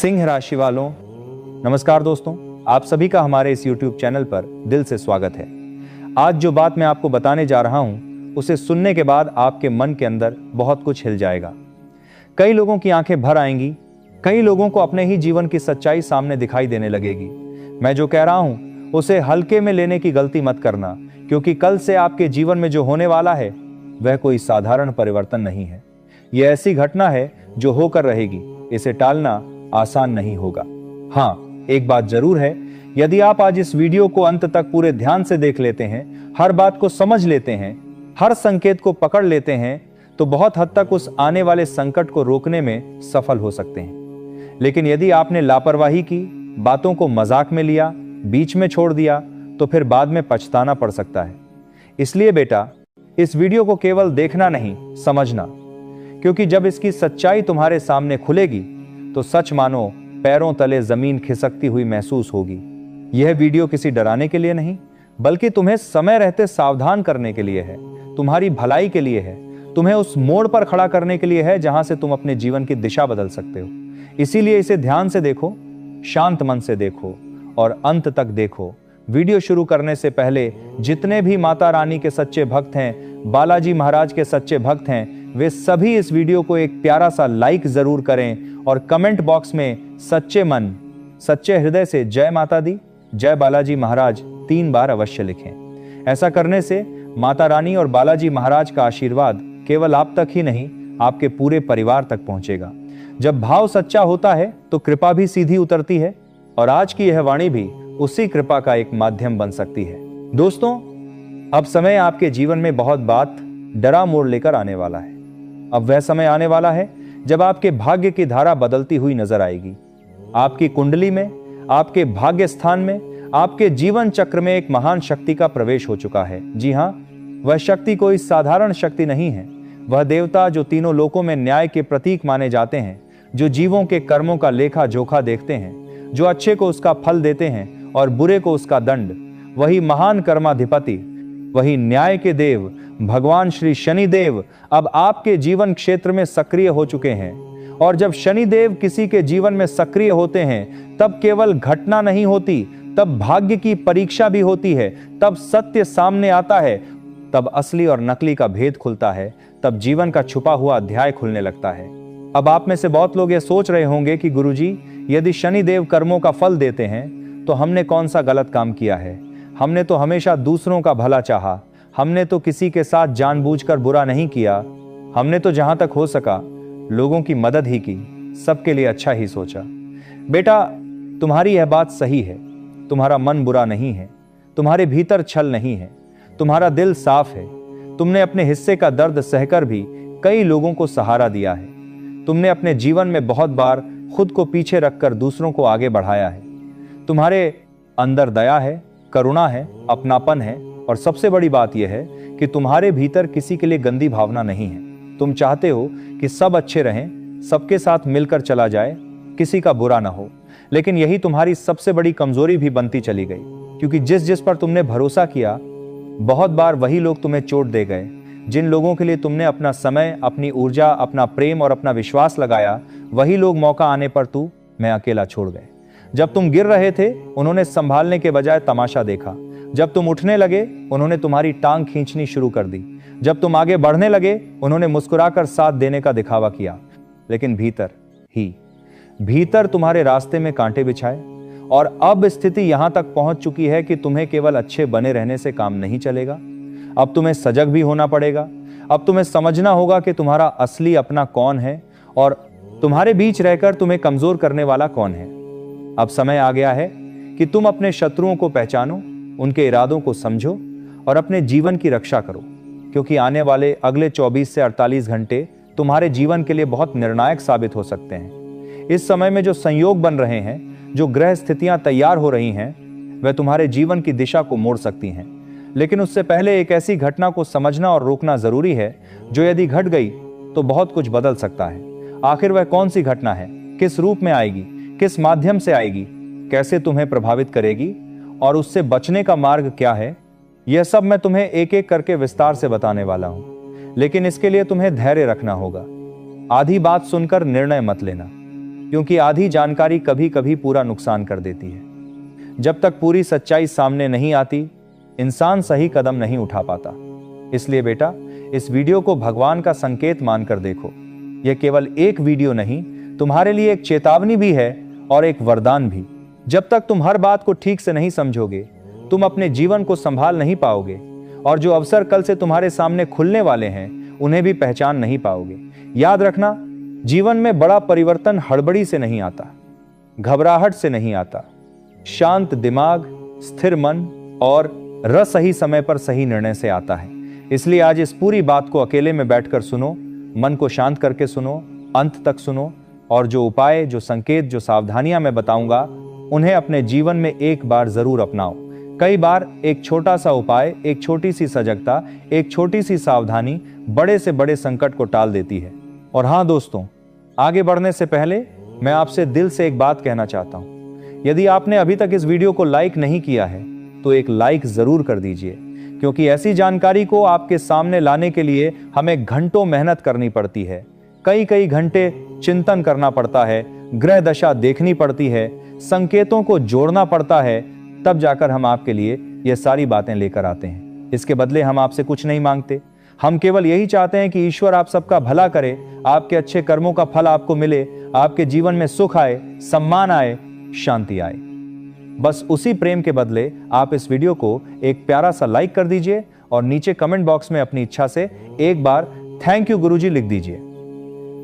सिंह राशि वालों, नमस्कार दोस्तों। आप सभी का हमारे इस YouTube चैनल पर दिल से स्वागत है। आज जो बात मैं आपको बताने जा रहा हूं, उसे सुनने के बाद आपके मन के अंदर बहुत कुछ हिल जाएगा। कई लोगों की आंखें भर आएंगी, कई लोगों को अपने ही जीवन की सच्चाई सामने दिखाई देने लगेगी। मैं जो कह रहा हूं उसे हल्के में लेने की गलती मत करना, क्योंकि कल से आपके जीवन में जो होने वाला है वह कोई साधारण परिवर्तन नहीं है। यह ऐसी घटना है जो होकर रहेगी। इसे टालना आसान नहीं होगा। हाँ, एक बात जरूर है, यदि आप आज इस वीडियो को अंत तक पूरे ध्यान से देख लेते हैं, हर बात को समझ लेते हैं, हर संकेत को पकड़ लेते हैं, तो बहुत हद तक उस आने वाले संकट को रोकने में सफल हो सकते हैं। लेकिन यदि आपने लापरवाही की, बातों को मजाक में लिया, बीच में छोड़ दिया, तो फिर बाद में पछताना पड़ सकता है। इसलिए बेटा, इस वीडियो को केवल देखना नहीं, समझना, क्योंकि जब इसकी सच्चाई तुम्हारे सामने खुलेगी तो सच मानो पैरों तले जमीन खिसकती हुई महसूस होगी। यह वीडियो किसी डराने के लिए नहीं, बल्कि तुम्हें समय रहते सावधान करने के लिए है, तुम्हारी भलाई के लिए है, तुम्हें उस मोड़ पर खड़ा करने के लिए है जहां से तुम अपने जीवन की दिशा बदल सकते हो। इसीलिए इसे ध्यान से देखो, शांत मन से देखो और अंत तक देखो। वीडियो शुरू करने से पहले जितने भी माता रानी के सच्चे भक्त हैं, बालाजी महाराज के सच्चे भक्त हैं, वे सभी इस वीडियो को एक प्यारा सा लाइक जरूर करें और कमेंट बॉक्स में सच्चे मन, सच्चे हृदय से जय माता दी, जय बालाजी महाराज 3 बार अवश्य लिखें। ऐसा करने से माता रानी और बालाजी महाराज का आशीर्वाद केवल आप तक ही नहीं, आपके पूरे परिवार तक पहुंचेगा। जब भाव सच्चा होता है तो कृपा भी सीधी उतरती है, और आज की यह वाणी भी उसी कृपा का एक माध्यम बन सकती है। दोस्तों, अब समय आपके जीवन में बहुत बात डरा मोड़ लेकर आने वाला है। अब वह समय आने वाला है जब आपके भाग्य की धारा बदलती हुई नजर आएगी। आपकी कुंडली में, आपके भाग्य स्थान में, आपके जीवन चक्र में एक महान शक्ति का प्रवेश हो चुका है। जी हां, वह शक्ति कोई साधारण शक्ति नहीं है। वह देवता जो तीनों लोकों में न्याय के प्रतीक माने जाते हैं, जो जीवों के कर्मों का लेखा जोखा देखते हैं, जो अच्छे को उसका फल देते हैं और बुरे को उसका दंड, वही महान कर्माधिपति, वही न्याय के देव भगवान श्री शनिदेव अब आपके जीवन क्षेत्र में सक्रिय हो चुके हैं। और जब शनिदेव किसी के जीवन में सक्रिय होते हैं, तब केवल घटना नहीं होती, तब भाग्य की परीक्षा भी होती है, तब सत्य सामने आता है, तब असली और नकली का भेद खुलता है, तब जीवन का छुपा हुआ अध्याय खुलने लगता है। अब आप में से बहुत लोग ये सोच रहे होंगे कि गुरुजी, यदि शनिदेव कर्मों का फल देते हैं तो हमने कौन सा गलत काम किया है? हमने तो हमेशा दूसरों का भला चाहा, हमने तो किसी के साथ जानबूझकर बुरा नहीं किया, हमने तो जहां तक हो सका लोगों की मदद ही की, सबके लिए अच्छा ही सोचा। बेटा, तुम्हारी यह बात सही है। तुम्हारा मन बुरा नहीं है, तुम्हारे भीतर छल नहीं है, तुम्हारा दिल साफ है। तुमने अपने हिस्से का दर्द सहकर भी कई लोगों को सहारा दिया है। तुमने अपने जीवन में बहुत बार खुद को पीछे रखकर दूसरों को आगे बढ़ाया है। तुम्हारे अंदर दया है, करुणा है, अपनापन है, और सबसे बड़ी बात यह है कि तुम्हारे भीतर किसी के लिए गंदी भावना नहीं है। तुम चाहते हो कि सब अच्छे रहें, सबके साथ मिलकर चला जाए, किसी का बुरा ना हो। लेकिन यही तुम्हारी सबसे बड़ी कमजोरी भी बनती चली गई, क्योंकि जिस जिस पर तुमने भरोसा किया, बहुत बार वही लोग तुम्हें चोट दे गए। जिन लोगों के लिए तुमने अपना समय, अपनी ऊर्जा, अपना प्रेम और अपना विश्वास लगाया, वही लोग मौका आने पर तू मैं अकेला छोड़ गए। जब तुम गिर रहे थे, उन्होंने संभालने के बजाय तमाशा देखा। जब तुम उठने लगे, उन्होंने तुम्हारी टांग खींचनी शुरू कर दी। जब तुम आगे बढ़ने लगे, उन्होंने मुस्कुराकर साथ देने का दिखावा किया। लेकिन भीतर तुम्हारे रास्ते में कांटे बिछाए। और अब स्थिति यहां तक पहुंच चुकी है कि तुम्हें केवल अच्छे बने रहने से काम नहीं चलेगा। अब तुम्हें सजग भी होना पड़ेगा। अब तुम्हें समझना होगा कि तुम्हारा असली अपना कौन है और तुम्हारे बीच रहकर तुम्हें कमजोर करने वाला कौन है। अब समय आ गया है कि तुम अपने शत्रुओं को पहचानो, उनके इरादों को समझो और अपने जीवन की रक्षा करो, क्योंकि आने वाले अगले 24 से 48 घंटे तुम्हारे जीवन के लिए बहुत निर्णायक साबित हो सकते हैं। इस समय में जो संयोग बन रहे हैं, जो ग्रह स्थितियां तैयार हो रही हैं, वह तुम्हारे जीवन की दिशा को मोड़ सकती हैं। लेकिन उससे पहले एक ऐसी घटना को समझना और रोकना जरूरी है, जो यदि घट गई तो बहुत कुछ बदल सकता है। आखिर वह कौन सी घटना है, किस रूप में आएगी, किस माध्यम से आएगी, कैसे तुम्हें प्रभावित करेगी और उससे बचने का मार्ग क्या है, यह सब मैं तुम्हें एक एक करके विस्तार से बताने वाला हूं। लेकिन इसके लिए तुम्हें धैर्य रखना होगा। आधी बात सुनकर निर्णय मत लेना। क्योंकि आधी जानकारी कभी कभी पूरा नुकसान कर देती है। जब तक पूरी सच्चाई सामने नहीं आती, इंसान सही कदम नहीं उठा पाता। इसलिए बेटा, इस वीडियो को भगवान का संकेत मानकर देखो। यह केवल एक वीडियो नहीं, तुम्हारे लिए एक चेतावनी भी है और एक वरदान भी। जब तक तुम हर बात को ठीक से नहीं समझोगे, तुम अपने जीवन को संभाल नहीं पाओगे, और जो अवसर कल से तुम्हारे सामने खुलने वाले हैं उन्हें भी पहचान नहीं पाओगे। याद रखना, जीवन में बड़ा परिवर्तन हड़बड़ी से नहीं आता, घबराहट से नहीं आता। शांत दिमाग, स्थिर मन और सही समय पर सही निर्णय से आता है। इसलिए आज इस पूरी बात को अकेले में बैठकर सुनो, मन को शांत करके सुनो, अंत तक सुनो, और जो उपाय, जो संकेत, जो सावधानियां मैं बताऊंगा, उन्हें अपने जीवन में एक बार जरूर अपनाओ। कई बार एक छोटा सा उपाय, एक छोटी सी सजगता, एक छोटी सी सावधानी बड़े से बड़े संकट को टाल देती है। और हाँ दोस्तों, आगे बढ़ने से पहले मैं आपसे दिल से एक बात कहना चाहता हूं। यदि आपने अभी तक इस वीडियो को लाइक नहीं किया है तो एक लाइक जरूर कर दीजिए, क्योंकि ऐसी जानकारी को आपके सामने लाने के लिए हमें घंटों मेहनत करनी पड़ती है। कई घंटे चिंतन करना पड़ता है, ग्रह दशा देखनी पड़ती है, संकेतों को जोड़ना पड़ता है, तब जाकर हम आपके लिए ये सारी बातें लेकर आते हैं। इसके बदले हम आपसे कुछ नहीं मांगते, हम केवल यही चाहते हैं कि ईश्वर आप सबका भला करे, आपके अच्छे कर्मों का फल आपको मिले, आपके जीवन में सुख आए, सम्मान आए, शांति आए। बस उसी प्रेम के बदले आप इस वीडियो को एक प्यारा सा लाइक कर दीजिए और नीचे कमेंट बॉक्स में अपनी इच्छा से एक बार थैंक यू गुरुजी लिख दीजिए।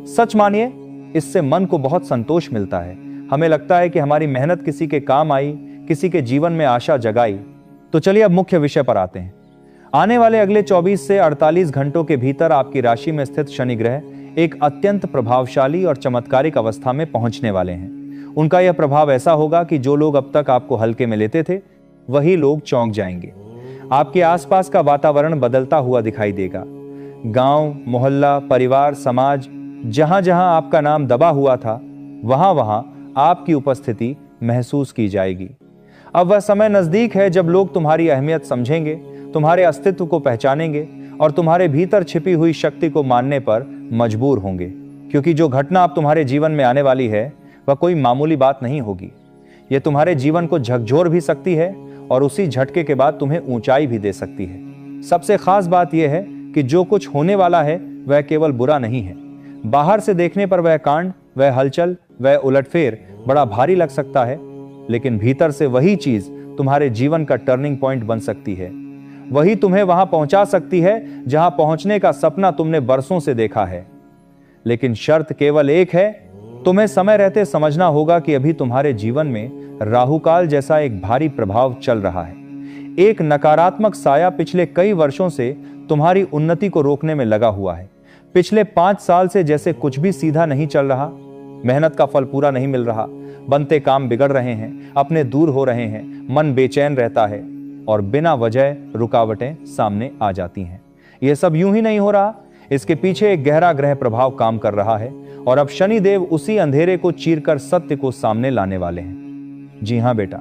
सच मानिए, इससे मन को बहुत संतोष मिलता है। हमें लगता है कि हमारी मेहनत किसी के काम आई, किसी के जीवन में आशा जगाई। तो चलिए अब मुख्य विषय पर आते हैं। आने वाले अगले 24 से 48 घंटों के भीतर आपकी राशि में स्थित शनि ग्रह एक अत्यंत प्रभावशाली और चमत्कारिक अवस्था में पहुंचने वाले हैं। उनका यह प्रभाव ऐसा होगा कि जो लोग अब तक आपको हल्के में लेते थे, वही लोग चौंक जाएंगे। आपके आसपास का वातावरण बदलता हुआ दिखाई देगा। गांव, मोहल्ला, परिवार, समाज, जहां जहां आपका नाम दबा हुआ था, वहां वहां आपकी उपस्थिति महसूस की जाएगी। अब वह समय नजदीक है जब लोग तुम्हारी अहमियत समझेंगे, तुम्हारे अस्तित्व को पहचानेंगे और तुम्हारे भीतर छिपी हुई शक्ति को मानने पर मजबूर होंगे। क्योंकि जो घटना अब तुम्हारे जीवन में आने वाली है, वह कोई मामूली बात नहीं होगी। यह तुम्हारे जीवन को झकझोर भी सकती है और उसी झटके के बाद तुम्हें ऊंचाई भी दे सकती है। सबसे खास बात यह है कि जो कुछ होने वाला है वह केवल बुरा नहीं है। बाहर से देखने पर वह कांड, वह हलचल, वह उलटफेर बड़ा भारी लग सकता है, लेकिन भीतर से वही चीज तुम्हारे जीवन का टर्निंग पॉइंट बन सकती है। वही तुम्हें वहां पहुंचा सकती है जहां पहुंचने का सपना तुमने बरसों से देखा है। लेकिन शर्त केवल एक है, तुम्हें समय रहते समझना होगा कि अभी तुम्हारे जीवन में राहुकाल जैसा एक भारी प्रभाव चल रहा है। एक नकारात्मक साया पिछले कई वर्षों से तुम्हारी उन्नति को रोकने में लगा हुआ है। पिछले 5 साल से जैसे कुछ भी सीधा नहीं चल रहा, मेहनत का फल पूरा नहीं मिल रहा, बनते काम बिगड़ रहे हैं, अपने दूर हो रहे हैं, मन बेचैन रहता है और बिना वजह रुकावटें सामने आ जाती हैं। यह सब यूं ही नहीं हो रहा, इसके पीछे एक गहरा ग्रह प्रभाव काम कर रहा है और अब शनि देव उसी अंधेरे को चीरकर सत्य को सामने लाने वाले हैं। जी हां बेटा,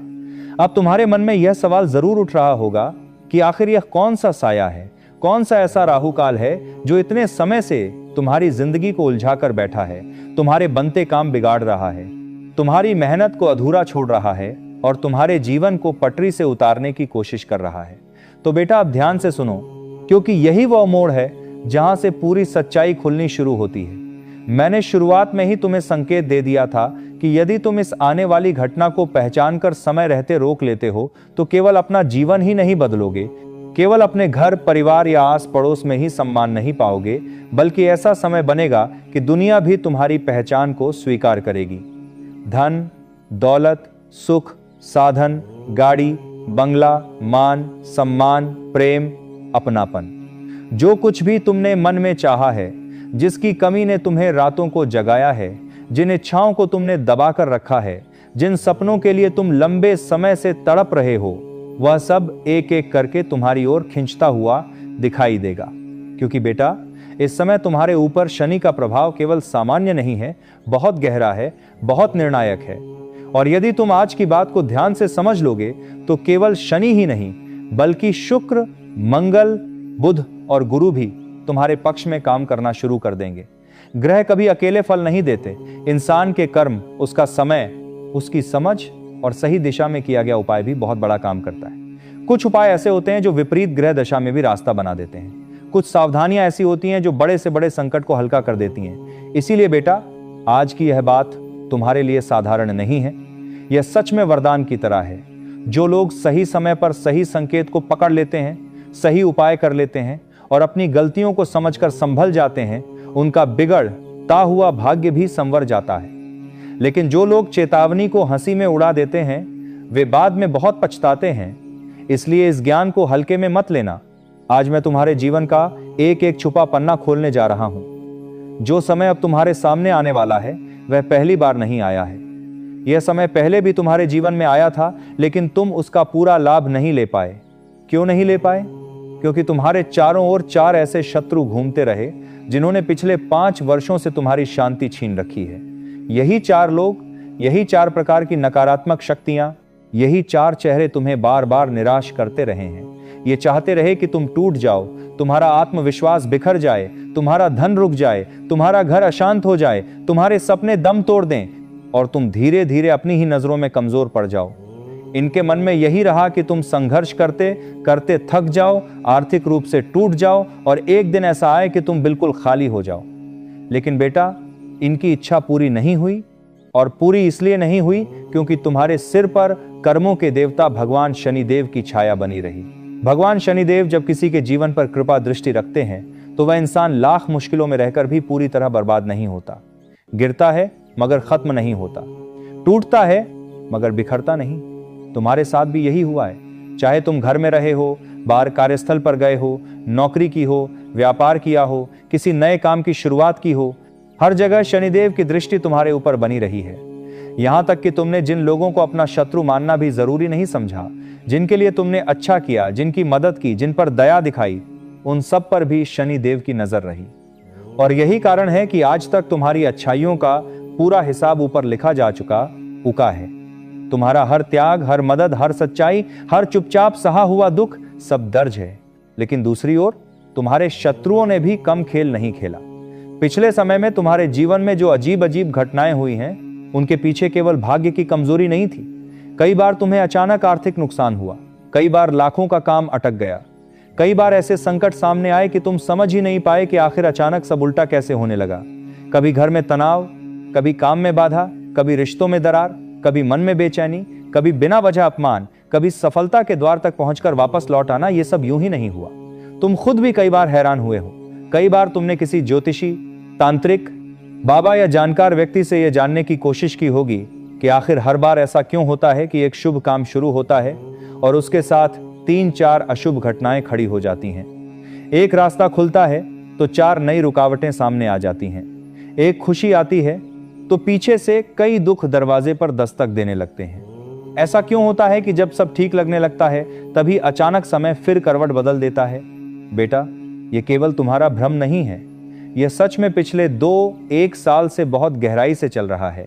अब तुम्हारे मन में यह सवाल जरूर उठ रहा होगा कि आखिर यह कौन सा साया है, कौन सा ऐसा राहुकाल है जो इतने समय से तुम्हारी जिंदगी को उलझा कर बैठा है, तुम्हारे बनते काम बिगाड़ रहा है, तुम्हारी मेहनत को अधूरा छोड़ रहा है और तुम्हारे जीवन को पटरी से उतारने की कोशिश कर रहा है। तो बेटा अब ध्यान से सुनो, क्योंकि यही वह मोड़ है जहां से पूरी सच्चाई खुलनी शुरू होती है। मैंने शुरुआत में ही तुम्हें संकेत दे दिया था कि यदि तुम इस आने वाली घटना को पहचान कर समय रहते रोक लेते हो तो केवल अपना जीवन ही नहीं बदलोगे, केवल अपने घर, परिवार या आस पड़ोस में ही सम्मान नहीं पाओगे, बल्कि ऐसा समय बनेगा कि दुनिया भी तुम्हारी पहचान को स्वीकार करेगी। धन, दौलत, सुख, साधन, गाड़ी, बंगला, मान, सम्मान, प्रेम, अपनापन, जो कुछ भी तुमने मन में चाहा है, जिसकी कमी ने तुम्हें रातों को जगाया है, जिन इच्छाओं को तुमने दबाकर रखा है, जिन सपनों के लिए तुम लंबे समय से तड़प रहे हो, वह सब एक एक करके तुम्हारी ओर खींचता हुआ दिखाई देगा। क्योंकि बेटा, इस समय तुम्हारे ऊपर शनि का प्रभाव केवल सामान्य नहीं है, बहुत गहरा है, बहुत निर्णायक है। और यदि तुम आज की बात को ध्यान से समझ लोगे तो केवल शनि ही नहीं, बल्कि शुक्र, मंगल, बुध और गुरु भी तुम्हारे पक्ष में काम करना शुरू कर देंगे। ग्रह कभी अकेले फल नहीं देते। इंसान के कर्म, उसका समय, उसकी समझ और सही दिशा में किया गया उपाय भी बहुत बड़ा काम करता है। कुछ उपाय ऐसे होते हैं जो विपरीत ग्रह दशा में भी रास्ता बना देते हैं। कुछ सावधानियां ऐसी होती हैं जो बड़े से बड़े संकट को हल्का कर देती हैं। इसीलिए बेटा, आज की यह बात तुम्हारे लिए साधारण नहीं है, यह सच में वरदान की तरह है। जो लोग सही समय पर सही संकेत को पकड़ लेते हैं, सही उपाय कर लेते हैं और अपनी गलतियों को समझकर संभल जाते हैं, उनका बिगड़ता हुआ भाग्य भी संवर जाता है। लेकिन जो लोग चेतावनी को हंसी में उड़ा देते हैं, वे बाद में बहुत पछताते हैं। इसलिए इस ज्ञान को हल्के में मत लेना। आज मैं तुम्हारे जीवन का एक एक छुपा पन्ना खोलने जा रहा हूं। जो समय अब तुम्हारे सामने आने वाला है, वह पहली बार नहीं आया है। यह समय पहले भी तुम्हारे जीवन में आया था, लेकिन तुम उसका पूरा लाभ नहीं ले पाए। क्यों नहीं ले पाए? क्योंकि तुम्हारे चारों ओर 4 ऐसे शत्रु घूमते रहे जिन्होंने पिछले 5 वर्षों से तुम्हारी शांति छीन रखी है। यही 4 लोग, यही 4 प्रकार की नकारात्मक शक्तियां, यही 4 चेहरे तुम्हें बार बार निराश करते रहे हैं। ये चाहते रहे कि तुम टूट जाओ, तुम्हारा आत्मविश्वास बिखर जाए, तुम्हारा धन रुक जाए, तुम्हारा घर अशांत हो जाए, तुम्हारे सपने दम तोड़ दें और तुम धीरे धीरे अपनी ही नजरों में कमजोर पड़ जाओ। इनके मन में यही रहा कि तुम संघर्ष करते करते थक जाओ, आर्थिक रूप से टूट जाओ और एक दिन ऐसा आए कि तुम बिल्कुल खाली हो जाओ। लेकिन बेटा, इनकी इच्छा पूरी नहीं हुई, और पूरी इसलिए नहीं हुई क्योंकि तुम्हारे सिर पर कर्मों के देवता भगवान शनिदेव की छाया बनी रही। भगवान शनिदेव जब किसी के जीवन पर कृपा दृष्टि रखते हैं तो वह इंसान लाख मुश्किलों में रहकर भी पूरी तरह बर्बाद नहीं होता। गिरता है मगर खत्म नहीं होता, टूटता है मगर बिखरता नहीं। तुम्हारे साथ भी यही हुआ है। चाहे तुम घर में रहे हो, बाहर कार्यस्थल पर गए हो, नौकरी की हो, व्यापार किया हो, किसी नए काम की शुरुआत की हो, हर जगह शनिदेव की दृष्टि तुम्हारे ऊपर बनी रही है। यहां तक कि तुमने जिन लोगों को अपना शत्रु मानना भी जरूरी नहीं समझा, जिनके लिए तुमने अच्छा किया, जिनकी मदद की, जिन पर दया दिखाई, उन सब पर भी शनिदेव की नजर रही। और यही कारण है कि आज तक तुम्हारी अच्छाइयों का पूरा हिसाब ऊपर लिखा जा चुका है। तुम्हारा हर त्याग, हर मदद, हर सच्चाई, हर चुपचाप सहा हुआ दुख सब दर्ज है। लेकिन दूसरी ओर तुम्हारे शत्रुओं ने भी कम खेल नहीं खेला। पिछले समय में तुम्हारे जीवन में जो अजीब अजीब घटनाएं हुई हैं, उनके पीछे केवल भाग्य की कमजोरी नहीं थी। कई बार तुम्हें अचानक आर्थिक नुकसान हुआ, कई बार लाखों का काम अटक गया, कई बार ऐसे संकट सामने आए कि तुम समझ ही नहीं पाए कि आखिर अचानक सब उल्टा कैसे होने लगा। कभी घर में तनाव, कभी काम में बाधा, कभी रिश्तों में दरार, कभी मन में बेचैनी, कभी बिना वजह अपमान, कभी सफलता के द्वार तक पहुंचकर वापस लौट आना। ये सब यूं ही नहीं हुआ। तुम खुद भी कई बार हैरान हुए हो। कई बार तुमने किसी ज्योतिषी, तांत्रिक, बाबा या जानकार व्यक्ति से यह जानने की कोशिश की होगी कि आखिर हर बार ऐसा क्यों होता है कि एक शुभ काम शुरू होता है और उसके साथ 3-4 अशुभ घटनाएं खड़ी हो जाती हैं। एक रास्ता खुलता है तो 4 नई रुकावटें सामने आ जाती हैं। एक खुशी आती है तो पीछे से कई दुख दरवाजे पर दस्तक देने लगते हैं। ऐसा क्यों होता है कि जब सब ठीक लगने लगता है तभी अचानक समय फिर करवट बदल देता है? बेटा, यह केवल तुम्हारा भ्रम नहीं है, यह सच में पिछले 2-1 साल से बहुत गहराई से चल रहा है।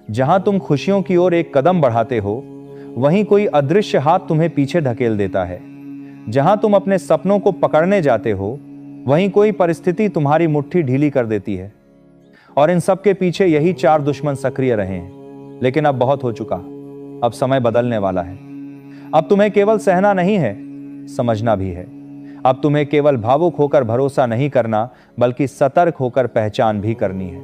जहां तुम खुशियों की ओर एक कदम बढ़ाते हो, वहीं कोई अदृश्य हाथ तुम्हें पीछे धकेल देता है। जहां तुम अपने सपनों को पकड़ने जाते हो, वहीं कोई परिस्थिति तुम्हारी मुट्ठी ढीली कर देती है। और इन सब के पीछे यही 4 दुश्मन सक्रिय रहे हैं। लेकिन अब बहुत हो चुका, अब समय बदलने वाला है। अब तुम्हें केवल सहना नहीं है, समझना भी है। अब तुम्हें केवल भावुक होकर भरोसा नहीं करना, बल्कि सतर्क होकर पहचान भी करनी है।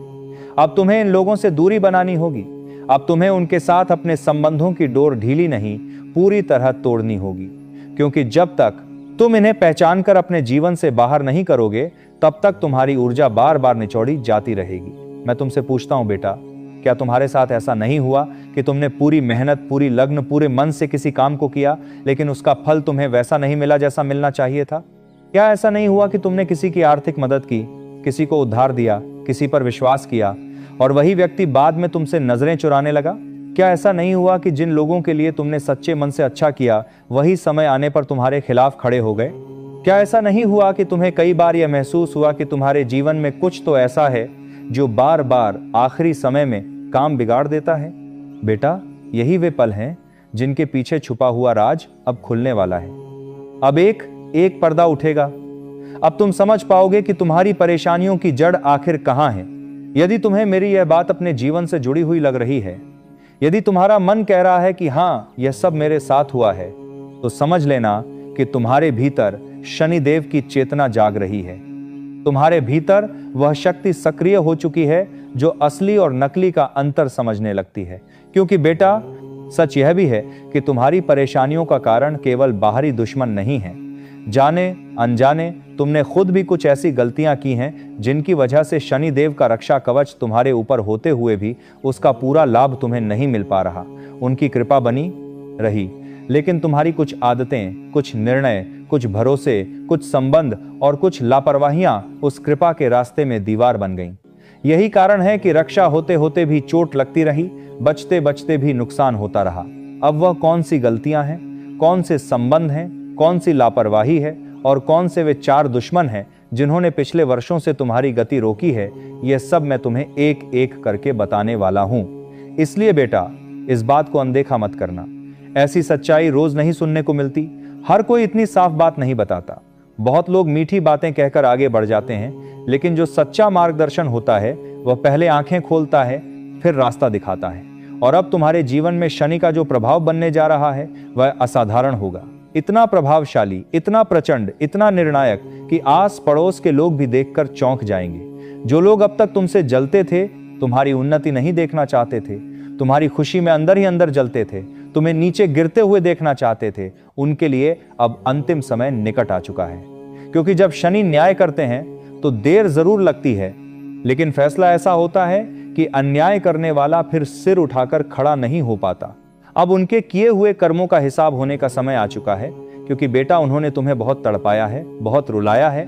अब तुम्हें इन लोगों से दूरी बनानी होगी। अब तुम्हें उनके साथ अपने संबंधों की डोर ढीली नहीं, पूरी तरह तोड़नी होगी। क्योंकि जब तक तुम इन्हें पहचान कर अपने जीवन से बाहर नहीं करोगे, तब तक तुम्हारी ऊर्जा बार बार निचोड़ी जाती रहेगी। मैं तुमसे पूछता हूं बेटा, क्या तुम्हारे साथ ऐसा नहीं हुआ कि तुमने पूरी मेहनत, पूरी लगन, पूरे मन से किसी काम को किया, लेकिन उसका फल तुम्हें वैसा नहीं मिला जैसा मिलना चाहिए था? क्या ऐसा नहीं हुआ कि तुमने किसी की आर्थिक मदद की, किसी को उधार दिया, किसी पर विश्वास किया और वही व्यक्ति बाद में तुमसे नजरें चुराने लगा? क्या ऐसा नहीं हुआ कि जिन लोगों के लिए तुमने सच्चे मन से अच्छा किया, वही समय आने पर तुम्हारे खिलाफ खड़े हो गए? क्या ऐसा नहीं हुआ कि तुम्हें कई बार यह महसूस हुआ कि तुम्हारे जीवन में कुछ तो ऐसा है जो बार बार आखिरी समय में काम बिगाड़ देता है? बेटा, यही वे पल हैं जिनके पीछे छुपा हुआ राज अब खुलने वाला है। अब एक पर्दा उठेगा। अब तुम समझ पाओगे कि तुम्हारी परेशानियों की जड़ आखिर कहां है। यदि तुम्हें मेरी यह बात अपने जीवन से जुड़ी हुई लग रही है, यदि तुम्हारा मन कह रहा है कि हाँ, यह सब मेरे साथ हुआ है, तो समझ लेना कि तुम्हारे भीतर शनिदेव की चेतना जाग रही है। तुम्हारे भीतर वह शक्ति सक्रिय हो चुकी है जो असली और नकली का अंतर समझने लगती है। क्योंकि बेटा, सच यह भी है कि तुम्हारी परेशानियों का कारण केवल बाहरी दुश्मन नहीं है। जाने अनजाने तुमने खुद भी कुछ ऐसी गलतियां की हैं जिनकी वजह से शनिदेव का रक्षा कवच तुम्हारे ऊपर होते हुए भी उसका पूरा लाभ तुम्हें नहीं मिल पा रहा। उनकी कृपा बनी रही, लेकिन तुम्हारी कुछ आदतें, कुछ निर्णय, कुछ भरोसे, कुछ संबंध और कुछ लापरवाहियां उस कृपा के रास्ते में दीवार बन गईं। यही कारण है कि रक्षा होते होते भी चोट लगती रही, बचते बचते भी नुकसान होता रहा। अब वह कौन सी गलतियां हैं, कौन से संबंध हैं, कौन सी लापरवाही है और कौन से वे 4 दुश्मन हैं जिन्होंने पिछले वर्षों से तुम्हारी गति रोकी है, यह सब मैं तुम्हें एक एक करके बताने वाला हूं। इसलिए बेटा, इस बात को अनदेखा मत करना। ऐसी सच्चाई रोज नहीं सुनने को मिलती। हर कोई इतनी साफ बात नहीं बताता। बहुत लोग मीठी बातें कहकर आगे बढ़ जाते हैं, लेकिन जो सच्चा मार्गदर्शन होता है वह पहले आंखें खोलता है, फिर रास्ता दिखाता है। और अब तुम्हारे जीवन में शनि का जो प्रभाव बनने जा रहा है वह असाधारण होगा। इतना प्रभावशाली, इतना प्रचंड, इतना निर्णायक कि आस पड़ोस के लोग भी देखकर चौंक जाएंगे। जो लोग अब तक तुमसे जलते थे, तुम्हारी उन्नति नहीं देखना चाहते थे, तुम्हारी खुशी में अंदर ही अंदर जलते थे, तुम्हें नीचे गिरते हुए देखना चाहते थे, उनके लिए अब अंतिम समय निकट आ चुका है। क्योंकि जब शनि न्याय करते हैं तो देर जरूर लगती है, लेकिन फैसला ऐसा होता है कि अन्याय करने वाला फिर सिर उठाकर खड़ा नहीं हो पाता। अब उनके किए हुए कर्मों का हिसाब होने का समय आ चुका है। क्योंकि बेटा, उन्होंने तुम्हें बहुत तड़पाया है, बहुत रुलाया है,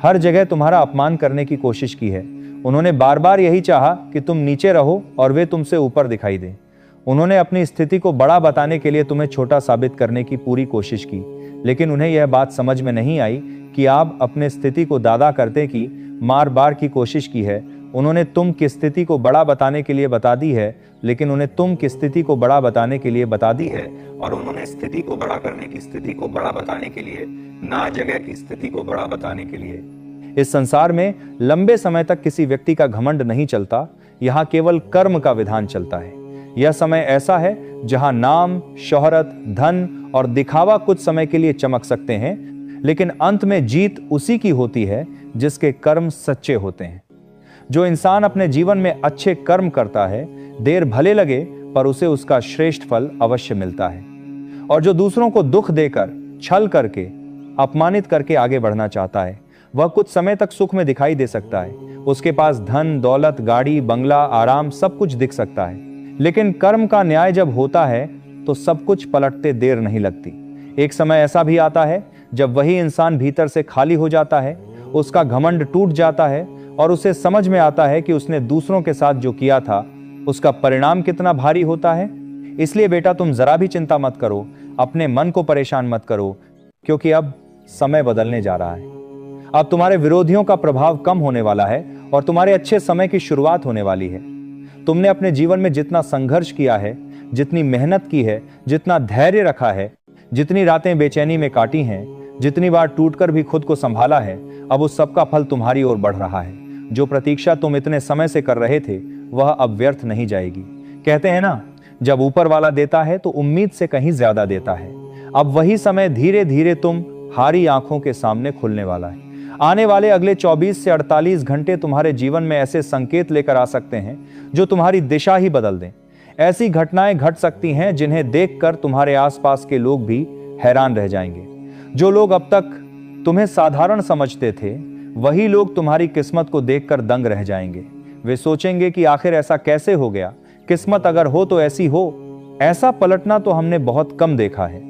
हर जगह तुम्हारा अपमान करने की कोशिश की है। उन्होंने बार बार यही चाहा कि तुम नीचे रहो और वे तुमसे ऊपर दिखाई दें। उन्होंने अपनी स्थिति को बड़ा बताने के लिए तुम्हें छोटा साबित करने की पूरी कोशिश की, लेकिन उन्हें यह बात समझ में नहीं आई कि आप अपने स्थिति को दादा करते की मार बार की कोशिश की है। उन्होंने तुम की स्थिति को बड़ा बताने के लिए बता दी है, लेकिन उन्हें तुम की स्थिति को बड़ा बताने के लिए बता दी है, और उन्होंने स्थिति को बड़ा करने की स्थिति को बड़ा बताने के लिए, ना जगह की स्थिति को बड़ा बताने के लिए। इस संसार में लंबे समय तक किसी व्यक्ति का घमंड नहीं चलता, यहाँ केवल कर्म का विधान चलता है। यह समय ऐसा है जहां नाम, शोहरत, धन और दिखावा कुछ समय के लिए चमक सकते हैं, लेकिन अंत में जीत उसी की होती है जिसके कर्म सच्चे होते हैं। जो इंसान अपने जीवन में अच्छे कर्म करता है, देर भले लगे पर उसे उसका श्रेष्ठ फल अवश्य मिलता है। और जो दूसरों को दुख देकर, छल करके, अपमानित करके आगे बढ़ना चाहता है, वह कुछ समय तक सुख में दिखाई दे सकता है। उसके पास धन, दौलत, गाड़ी, बंगला, आराम सब कुछ दिख सकता है, लेकिन कर्म का न्याय जब होता है तो सब कुछ पलटते देर नहीं लगती। एक समय ऐसा भी आता है जब वही इंसान भीतर से खाली हो जाता है, उसका घमंड टूट जाता है और उसे समझ में आता है कि उसने दूसरों के साथ जो किया था उसका परिणाम कितना भारी होता है। इसलिए बेटा, तुम जरा भी चिंता मत करो, अपने मन को परेशान मत करो, क्योंकि अब समय बदलने जा रहा है। अब तुम्हारे विरोधियों का प्रभाव कम होने वाला है और तुम्हारे अच्छे समय की शुरुआत होने वाली है। तुमने अपने जीवन में जितना संघर्ष किया है, जितनी मेहनत की है, जितना धैर्य रखा है, जितनी रातें बेचैनी में काटी हैं, जितनी बार टूटकर भी खुद को संभाला है, अब उस सब का फल तुम्हारी ओर बढ़ रहा है। जो प्रतीक्षा तुम इतने समय से कर रहे थे वह अब व्यर्थ नहीं जाएगी। कहते हैं ना, जब ऊपर वाला देता है तो उम्मीद से कहीं ज्यादा देता है। अब वही समय धीरे धीरे तुम हारी आंखों के सामने खुलने वाला है। आने वाले अगले 24 से 48 घंटे तुम्हारे जीवन में ऐसे संकेत लेकर आ सकते हैं जो तुम्हारी दिशा ही बदल दें। ऐसी घटनाएं घट सकती हैं जिन्हें देखकर तुम्हारे आसपास के लोग भी हैरान रह जाएंगे। जो लोग अब तक तुम्हें साधारण समझते थे, वही लोग तुम्हारी किस्मत को देखकर दंग रह जाएंगे। वे सोचेंगे कि आखिर ऐसा कैसे हो गया, किस्मत अगर हो तो ऐसी हो। ऐसा पलटना तो हमने बहुत कम देखा है।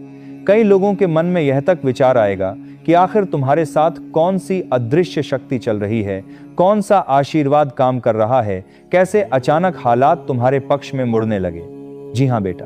कई लोगों के मन में यह तक विचार आएगा कि आखिर तुम्हारे साथ कौन सी अदृश्य शक्ति चल रही है, कौन सा आशीर्वाद काम कर रहा है, कैसे अचानक हालात तुम्हारे पक्ष में मुड़ने लगे। जी हाँ बेटा,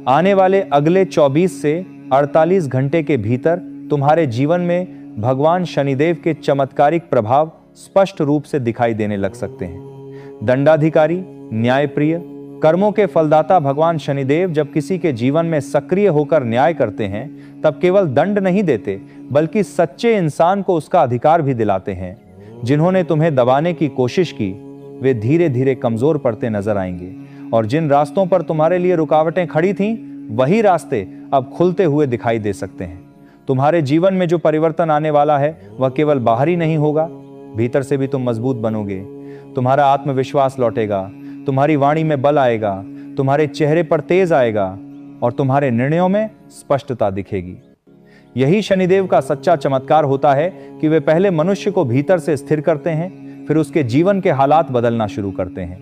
आने वाले अगले 24 से 48 घंटे के भीतर तुम्हारे जीवन में भगवान शनिदेव के चमत्कारिक प्रभाव स्पष्ट रूप से दिखाई देने लग सकते हैं। दंडाधिकारी, न्यायप्रिय, कर्मों के फलदाता भगवान शनिदेव जब किसी के जीवन में सक्रिय होकर न्याय करते हैं, तब केवल दंड नहीं देते, बल्कि सच्चे इंसान को उसका अधिकार भी दिलाते हैं। जिन्होंने तुम्हें दबाने की कोशिश की, वे धीरे धीरे कमजोर पड़ते नजर आएंगे और जिन रास्तों पर तुम्हारे लिए रुकावटें खड़ी थीं, वही रास्ते अब खुलते हुए दिखाई दे सकते हैं। तुम्हारे जीवन में जो परिवर्तन आने वाला है वह केवल बाहर ही नहीं होगा, भीतर से भी तुम मजबूत बनोगे। तुम्हारा आत्मविश्वास लौटेगा, तुम्हारी वाणी में बल आएगा, तुम्हारे चेहरे पर तेज आएगा और तुम्हारे निर्णयों में स्पष्टता दिखेगी। यही शनिदेव का सच्चा चमत्कार होता है कि वे पहले मनुष्य को भीतर से स्थिर करते हैं, फिर उसके जीवन के हालात बदलना शुरू करते हैं।